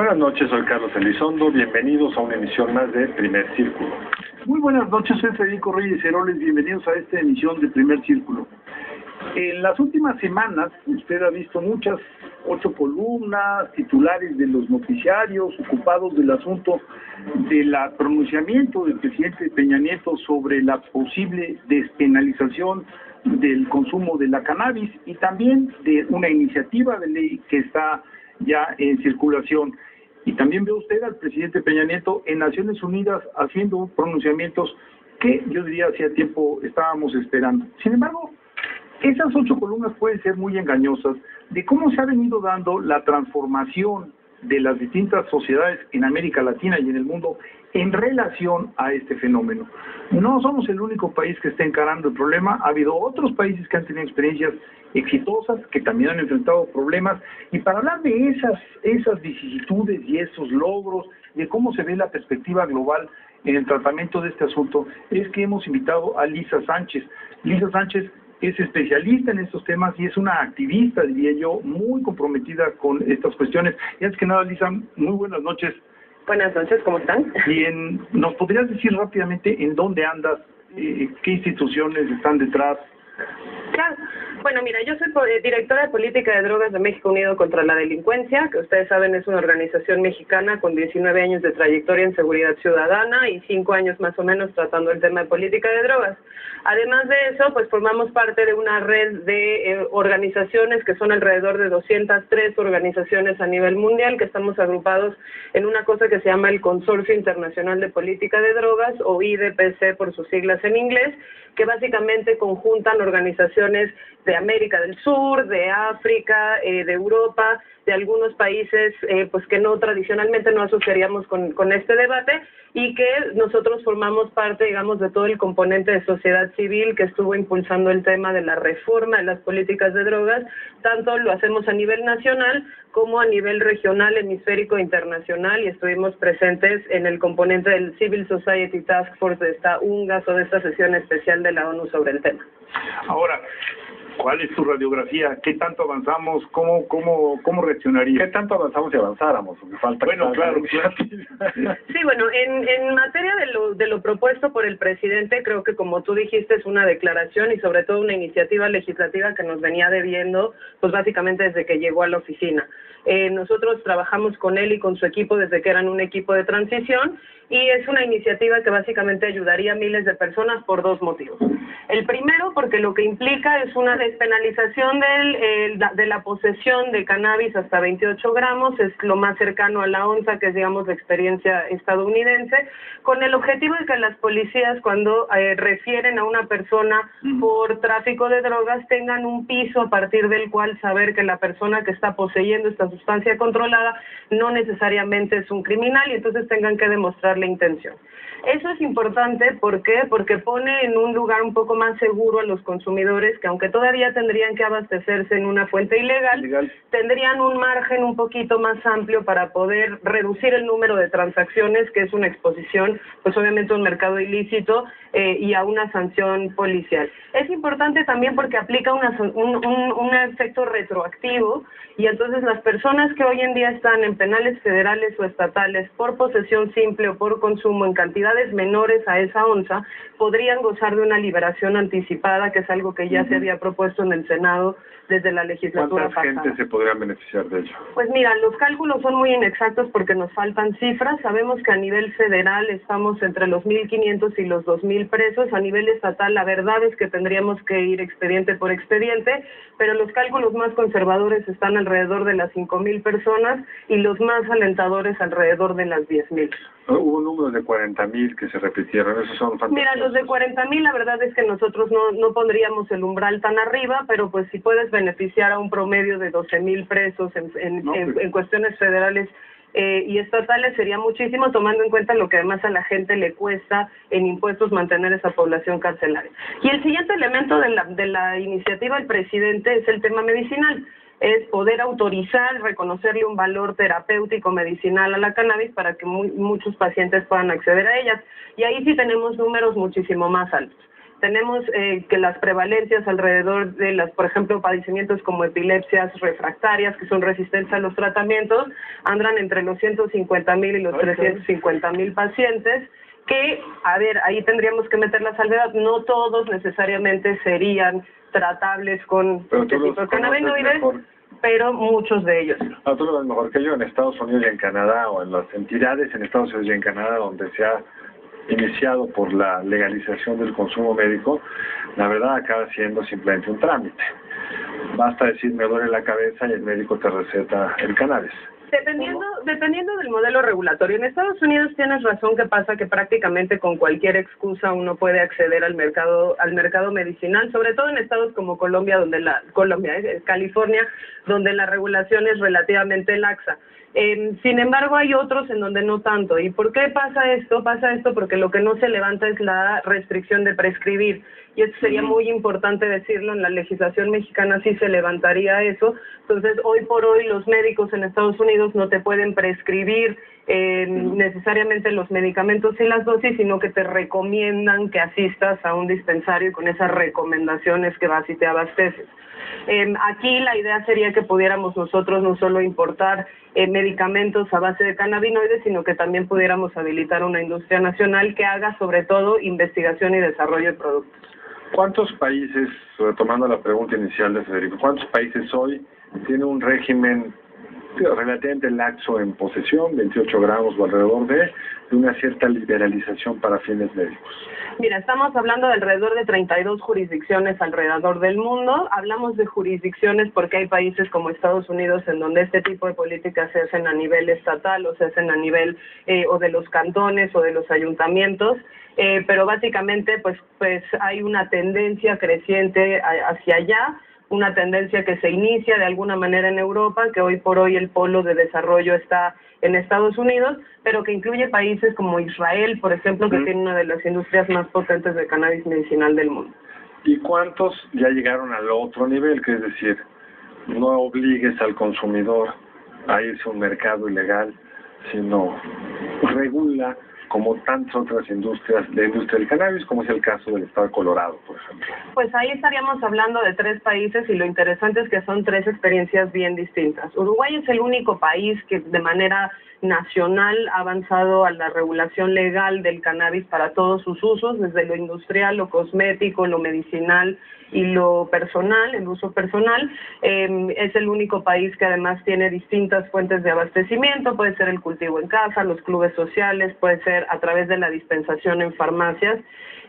Buenas noches, soy Carlos Elizondo. Bienvenidos a una emisión más de Primer Círculo. Muy buenas noches, soy Federico Reyes Heroles. Bienvenidos a esta emisión de Primer Círculo. En las últimas semanas, usted ha visto muchas, 8 columnas, titulares de los noticiarios ocupados del asunto del pronunciamiento del presidente Peña Nieto sobre la posible despenalización del consumo de la cannabis y también de una iniciativa de ley que está ya en circulación. Y también ve usted al presidente Peña Nieto en Naciones Unidas haciendo pronunciamientos que yo diría hacía tiempo estábamos esperando. Sin embargo, esas 8 columnas pueden ser muy engañosas de cómo se ha venido dando la transformación de las distintas sociedades en América Latina y en el mundo en relación a este fenómeno. No somos el único país que está encarando el problema, ha habido otros países que han tenido experiencias exitosas, que también han enfrentado problemas, y para hablar de esas vicisitudes y esos logros, de cómo se ve la perspectiva global en el tratamiento de este asunto, es que hemos invitado a Lisa Sánchez. Lisa Sánchez es especialista en estos temas y es una activista, diría yo, muy comprometida con estas cuestiones. Y antes que nada, Lisa, muy buenas noches. Buenas noches, ¿cómo están? Bien, ¿nos podrías decir rápidamente en dónde andas, qué instituciones están detrás? Claro. Bueno, mira, yo soy directora de Política de Drogas de México Unido contra la Delincuencia, que ustedes saben es una organización mexicana con 19 años de trayectoria en seguridad ciudadana y 5 años más o menos tratando el tema de política de drogas. Además de eso, pues formamos parte de una red de organizaciones que son alrededor de 203 organizaciones a nivel mundial, que estamos agrupados en una cosa que se llama el Consorcio Internacional de Política de Drogas, o IDPC por sus siglas en inglés, que básicamente conjuntan organizaciones de América del Sur, de África, de Europa, de algunos países pues que no tradicionalmente no asociaríamos con este debate, y que nosotros formamos parte, digamos, de todo el componente de sociedad civil que estuvo impulsando el tema de la reforma de las políticas de drogas. Tanto lo hacemos a nivel nacional como a nivel regional, hemisférico e internacional, y estuvimos presentes en el componente del Civil Society Task Force de esta UNGAS o de esta sesión especial de la ONU sobre el tema. Ahora, ¿cuál es tu radiografía? ¿Qué tanto avanzamos? ¿Cómo reaccionaría? ¿Qué tanto avanzamos y avanzáramos? Falta bueno, claro. Sí, bueno, en materia de lo propuesto por el presidente, creo que como tú dijiste es una declaración y sobre todo una iniciativa legislativa que nos venía debiendo, pues básicamente desde que llegó a la oficina. Nosotros trabajamos con él y con su equipo desde que eran un equipo de transición, y es una iniciativa que básicamente ayudaría a miles de personas por 2 motivos. El primero, porque lo que implica es una despenalización de la posesión de cannabis hasta 28 gramos, es lo más cercano a la onza, que es, digamos, la experiencia estadounidense, con el objetivo de que las policías, cuando refieren a una persona por tráfico de drogas, tengan un piso a partir del cual saber que la persona que está poseyendo esta sustancia controlada no necesariamente es un criminal, y entonces tengan que demostrar la intención. Eso es importante, ¿por qué? Porque pone en un lugar un poco más seguro a los consumidores que, aunque todavía tendrían que abastecerse en una fuente ilegal, tendrían un margen un poquito más amplio para poder reducir el número de transacciones, que es una exposición, pues obviamente a un mercado ilícito y a una sanción policial. Es importante también porque aplica un efecto retroactivo, y entonces las personas que hoy en día están en penales federales o estatales por posesión simple o por consumo en cantidades menores a esa onza podrían gozar de una liberación anticipada, que es algo que ya se había propuesto en el Senado desde la legislatura pasada. ¿Cuánta gente se podría beneficiar de ello? Pues mira, los cálculos son muy inexactos porque nos faltan cifras. Sabemos que a nivel federal estamos entre los 1,500 y los 2,000 presos. A nivel estatal, la verdad es que tendríamos que ir expediente por expediente, pero los cálculos más conservadores están alrededor de las 5,000 personas y los más alentadores alrededor de las 10,000. Hubo números de 40,000 que se repitieron, esos son fantásticos. Mira, los de 40,000, la verdad es que nosotros no pondríamos el umbral tan arriba, pero pues si puedes beneficiar a un promedio de 12,000 presos en cuestiones federales y estatales, sería muchísimo, tomando en cuenta lo que además a la gente le cuesta en impuestos mantener esa población carcelaria. Y el siguiente elemento de la iniciativa del presidente es el tema medicinal. Es poder autorizar, reconocerle un valor terapéutico medicinal a la cannabis para que muchos pacientes puedan acceder a ellas. Y ahí sí tenemos números muchísimo más altos. Tenemos que las prevalencias alrededor de las, por ejemplo, padecimientos como epilepsias refractarias, que son resistentes a los tratamientos, andan entre los 150,000 y los 350,000 pacientes, que, a ver, ahí tendríamos que meter la salvedad, no todos necesariamente serían tratables con este tipo de cannabinoides, pero muchos de ellos. Tú lo ves mejor que yo. En Estados Unidos y en Canadá, o en las entidades en Estados Unidos y en Canadá donde se ha iniciado por la legalización del consumo médico, la verdad acaba siendo simplemente un trámite. Basta decir me duele la cabeza y el médico te receta el cannabis. Dependiendo del modelo regulatorio. En Estados Unidos tienes razón que pasa que prácticamente con cualquier excusa uno puede acceder al mercado medicinal, sobre todo en estados como California, donde la regulación es relativamente laxa. Sin embargo, hay otros en donde no tanto. ¿Y por qué pasa esto? Pasa esto porque lo que no se levanta es la restricción de prescribir. Y esto sería muy importante decirlo, en la legislación mexicana sí se levantaría eso. Entonces, hoy por hoy los médicos en Estados Unidos no te pueden prescribir necesariamente los medicamentos y las dosis, sino que te recomiendan que asistas a un dispensario y con esas recomendaciones que vas y te abasteces. Aquí la idea sería que pudiéramos nosotros no solo importar medicamentos a base de cannabinoides, sino que también pudiéramos habilitar una industria nacional que haga sobre todo investigación y desarrollo de productos. ¿Cuántos países, retomando la pregunta inicial de Federico, cuántos países hoy tienen un régimen relativamente laxo en posesión, 28 gramos o alrededor de una cierta liberalización para fines médicos? Mira, estamos hablando de alrededor de 32 jurisdicciones alrededor del mundo. Hablamos de jurisdicciones porque hay países como Estados Unidos en donde este tipo de políticas se hacen a nivel estatal o se hacen a nivel o de los cantones o de los ayuntamientos. Pero básicamente pues hay una tendencia creciente hacia allá, una tendencia que se inicia de alguna manera en Europa, que hoy por hoy el polo de desarrollo está en Estados Unidos, pero que incluye países como Israel, por ejemplo, que tiene una de las industrias más potentes de cannabis medicinal del mundo. ¿Y cuántos ya llegaron al otro nivel? Que es decir, no obligues al consumidor a irse a un mercado ilegal, sino regula como tantas otras industrias, la industria del cannabis, como es el caso del estado de Colorado, por ejemplo. Pues ahí estaríamos hablando de 3 países y lo interesante es que son 3 experiencias bien distintas. Uruguay es el único país que de manera nacional ha avanzado a la regulación legal del cannabis para todos sus usos, desde lo industrial, lo cosmético, lo medicinal y lo personal, el uso personal. Es el único país que además tiene distintas fuentes de abastecimiento, puede ser el cultivo en casa, los clubes sociales, puede ser a través de la dispensación en farmacias,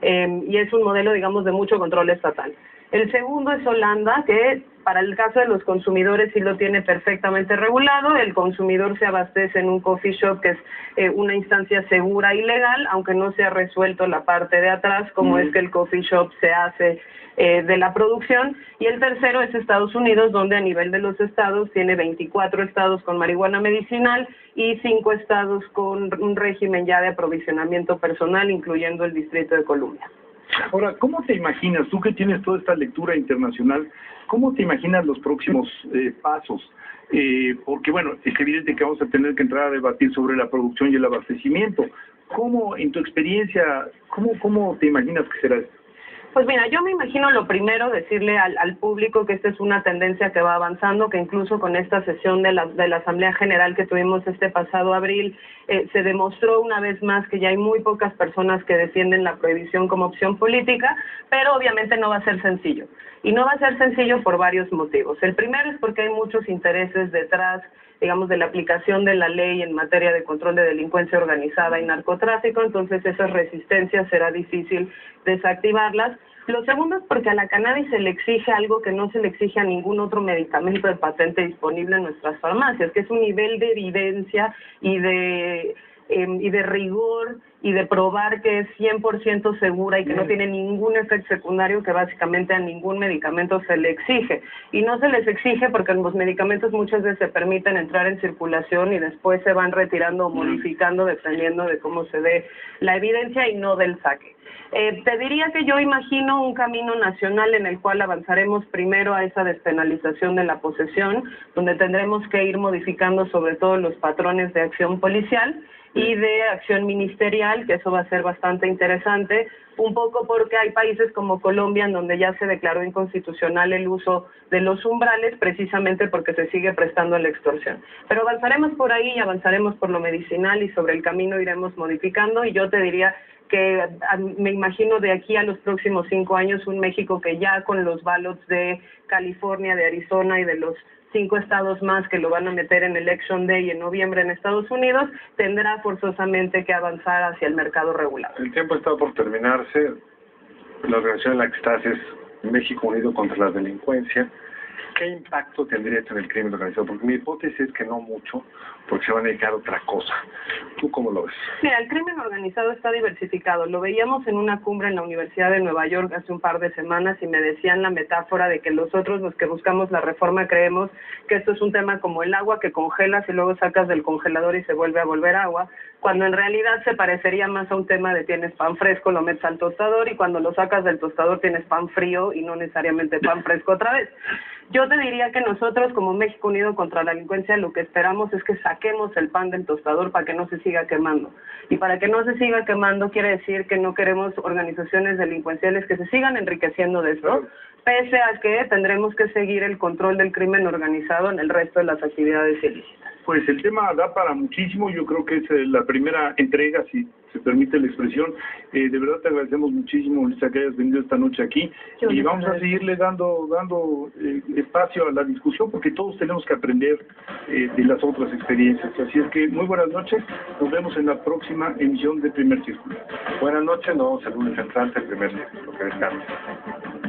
y es un modelo, digamos, de mucho control estatal. El segundo es Holanda, que para el caso de los consumidores sí lo tiene perfectamente regulado. El consumidor se abastece en un coffee shop, que es una instancia segura y legal, aunque no se ha resuelto la parte de atrás, como es que el coffee shop se hace de la producción. Y el tercero es Estados Unidos, donde a nivel de los estados tiene 24 estados con marihuana medicinal y 5 estados con un régimen ya de aprovisionamiento personal, incluyendo el Distrito de Columbia. Ahora, ¿cómo te imaginas, tú que tienes toda esta lectura internacional, cómo te imaginas los próximos pasos? Porque, bueno, es evidente que vamos a tener que entrar a debatir sobre la producción y el abastecimiento. ¿Cómo, en tu experiencia, cómo te imaginas que será esto? Pues mira, yo me imagino lo primero decirle al público que esta es una tendencia que va avanzando, que incluso con esta sesión de la Asamblea General que tuvimos este pasado abril, se demostró una vez más que ya hay muy pocas personas que defienden la prohibición como opción política, pero obviamente no va a ser sencillo. Y no va a ser sencillo por varios motivos. El primero es porque hay muchos intereses detrás, digamos, de la aplicación de la ley en materia de control de delincuencia organizada y narcotráfico, entonces esas resistencias será difícil desactivarlas. Lo segundo es porque a la cannabis se le exige algo que no se le exige a ningún otro medicamento de patente disponible en nuestras farmacias, que es un nivel de evidencia y de rigor y de probar que es 100% segura y que no tiene ningún efecto secundario, que básicamente a ningún medicamento se le exige. Y no se les exige porque los medicamentos muchas veces se permiten entrar en circulación y después se van retirando o modificando dependiendo de cómo se dé la evidencia y no del saque. Te diría que yo imagino un camino nacional en el cual avanzaremos primero a esa despenalización de la posesión, donde tendremos que ir modificando sobre todo los patrones de acción policial y de acción ministerial, que eso va a ser bastante interesante, un poco porque hay países como Colombia en donde ya se declaró inconstitucional el uso de los umbrales precisamente porque se sigue prestando a la extorsión. Pero avanzaremos por ahí y avanzaremos por lo medicinal y sobre el camino iremos modificando, y yo te diría que me imagino de aquí a los próximos 5 años un México que ya con los ballots de California, de Arizona y de los 5 estados más que lo van a meter en Election Day en noviembre en Estados Unidos, tendrá forzosamente que avanzar hacia el mercado regulado. El tiempo está por terminarse. La organización en la que estás es México Unido contra la Delincuencia. ¿Qué impacto tendría esto en el crimen organizado? Porque mi hipótesis es que no mucho, porque se van a dedicar a otra cosa. ¿Tú cómo lo ves? Mira, el crimen organizado está diversificado. Lo veíamos en una cumbre en la Universidad de Nueva York hace un par de semanas y me decían la metáfora de que nosotros, los que buscamos la reforma, creemos que esto es un tema como el agua que congelas y luego sacas del congelador y se vuelve a volver agua, cuando en realidad se parecería más a un tema de tienes pan fresco, lo metes al tostador y cuando lo sacas del tostador tienes pan frío y no necesariamente pan fresco otra vez. Yo te diría que nosotros como México Unido contra la Delincuencia lo que esperamos es que saquemos el pan del tostador para que no se siga quemando. Y para que no se siga quemando quiere decir que no queremos organizaciones delincuenciales que se sigan enriqueciendo de eso, pese a que tendremos que seguir el control del crimen organizado en el resto de las actividades ilícitas. Pues el tema da para muchísimo, yo creo que es la primera entrega, si se permite la expresión. De verdad te agradecemos muchísimo, Lisa, que hayas venido esta noche aquí, y vamos a seguirle dando espacio a la discusión, porque todos tenemos que aprender de las otras experiencias. Así es que muy buenas noches, nos vemos en la próxima emisión de Primer Círculo. Buenas noches, nos vemos el lunes entrante, el Primer Círculo. Que descansen.